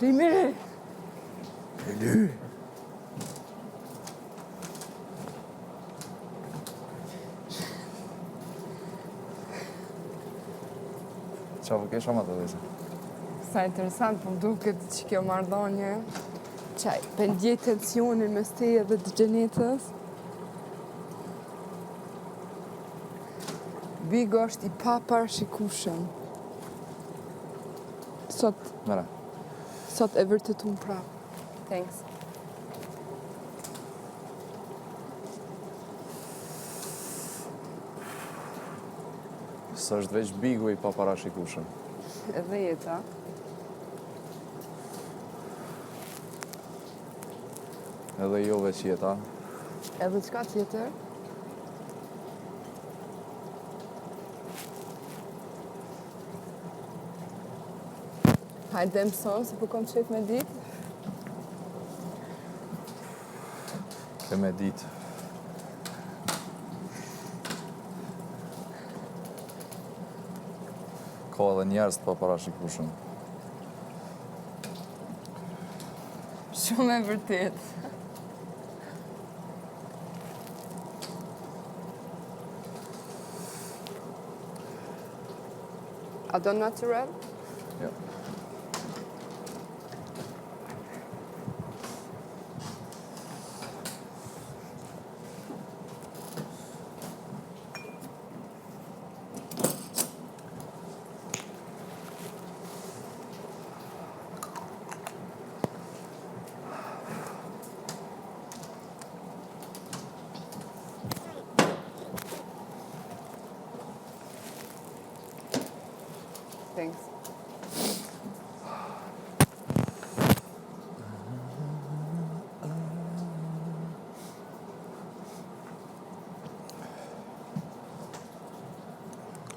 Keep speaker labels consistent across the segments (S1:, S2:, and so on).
S1: Trimiri.
S2: Ely. Qa po kesh ama të dhese?
S1: Sa interesant, po duket që kjo marrëdhënie, qaj, pendje tensionin mes teje dhe të Gjenetës. Bigo është i paparashikueshëm.
S2: Mera.
S1: Sot e vërtetun prap. Thanks.
S2: Së është veç Bigu i paparashikueshëm.
S1: Edhe jeta.
S2: Edhe jo veç jeta.
S1: Edhe çka tjetër? Hajde mëson, se po kom qef me ditë.
S2: Ke me ditë. Ka edhe njerëz të paparashikueshëm.
S1: Shumë e vërtet. A do natural?
S2: Jo.
S1: Thanks.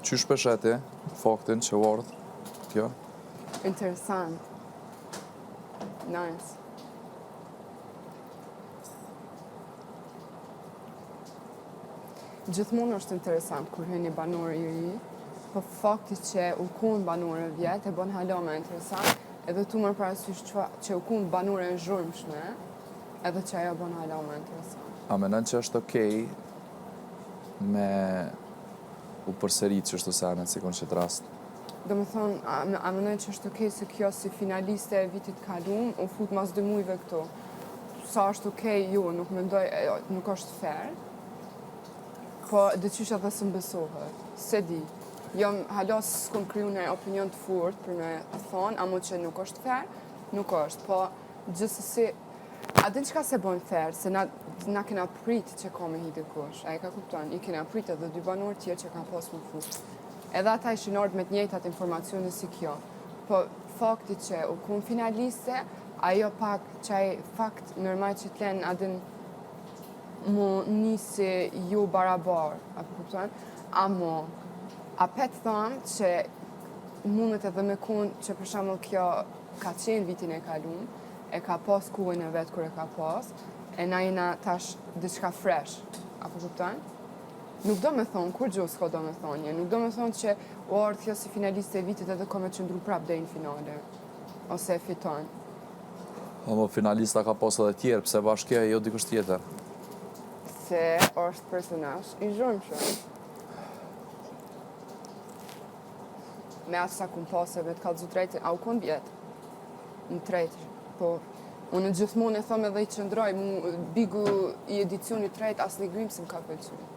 S2: Qysh pesheti faktin që u ardh kjo?
S1: Interesant. Nice. Gjithmonë është interesant kur hyn një banor i ri, po fakti që u kun banore vjet e bën hala më interesant, edhe tu marr parasysh që u kun banore e zhurmshme, edhe që ajo bën hala më interesant.
S2: A mendon që është okej me u përsërit që është të senet si kon qëtë rast?
S1: Do me thonë, a mendoj që është okej se kjo si finaliste e vitit kalum, u fut mas 2 mujve këtu. Sa është okej, jo, nuk mendoj, nuk është fair, po dyqysh edhe së mbesohet, se di. Jam hala s'kom kriju në opinion të furt për me thonë, amo që nuk është fair, nuk është, po gjithsesi, a din çka se bën fair, se na kena prit që ka me hi dikush, a e ka kupton, i kena prit edhe 2 banor tjerë që kanë pas më fut. Edhe ata ishin ardhur me të njëjtat informacione si kjo. Po fakti që u kun finaliste, ajo pak qaj fakt normal që t'len adin mu nisi ju barabar, apo kupton? Amo, a pet thëmë që mundet edhe me kun që për shembull kjo ka qenë vitin e kalum, e ka pas kuën e vetë kur e ka pas, e na jena tash diçka fresh, apo kupton? Nuk do me thonë, kur gjo s'ka do me thonje, nuk do me thonë që u ardhë kjo si finaliste e vitit edhe ka me qëndru prap deri në finale, ose e fiton.
S2: Amo finalista ka pas edhe tjerë, pse bashkja jo dikush tjetër?
S1: Se është personazh i zhurmshëm. Me asë sa kun pasë vetë kallëzu tretin, a u kon vjetë? Në tretë, po unë gjithmonë e thom edhe i qëndroj, Bigu i edicionit tret asë një grimë se më ka pëlqyer.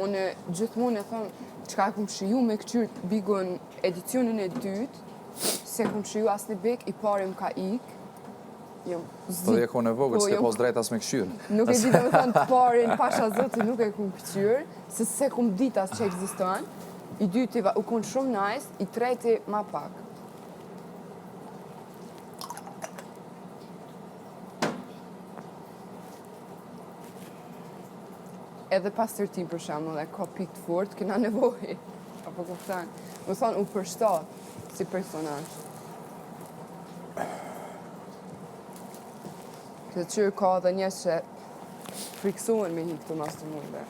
S1: Unë gjithmonë e thom, çka kum shiju me këqyr Bigun edicionin e dytë, se kum shiju asë një bek, i pari më ka ik.
S2: Po dhe kone vogël, s'ke pas drejt as me këshyr.
S1: Nuk e di dhe me thonë të parin, pasha zoti nuk e kum këqyr, se kum dit as që ekziston. I dyti u kun shumë nice, i treti ma pak. Edhe pas tërtim për shembull e ka pikë të fortë, kena nevojë. Apo kupton? Më thonë u përshtat si personazh. Këtë qyrë ka edhe njerëz që friksohen me hi këtu mas të mundve.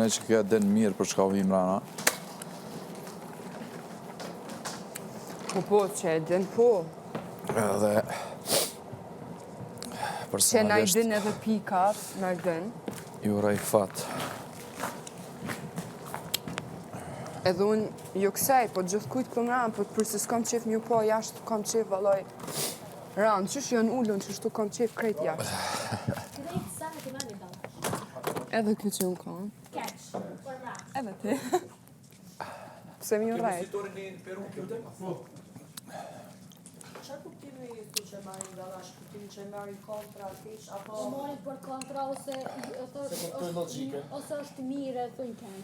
S2: mendoj që kjo den mirë për çka vim rana.
S1: Po, që e din po.
S2: Edhe
S1: Që na i
S2: personalisht
S1: din edhe pikat, na i din.
S2: ju uroj fat.
S1: Edhe unë jo kësaj, po gjithë kujtë këm ranë, po përse s'kam qef një po jashtë, kam qef valoj ranë. Qysh janë ullën, që shtu kam qef krejt jashtë.
S3: Krejt sa në të mani dalë.
S1: Edhe kjo që unë kam.
S3: Catch, për rap.
S1: Edhe ti. Pse mi rrejt.
S4: Çfarë kuptimi këtu që marrin dallash, kuptimi që marrin kontra kish
S3: O
S4: apo
S3: morin për kontra ose
S4: Se për logjike.
S3: ose është mirë e thujnë keq.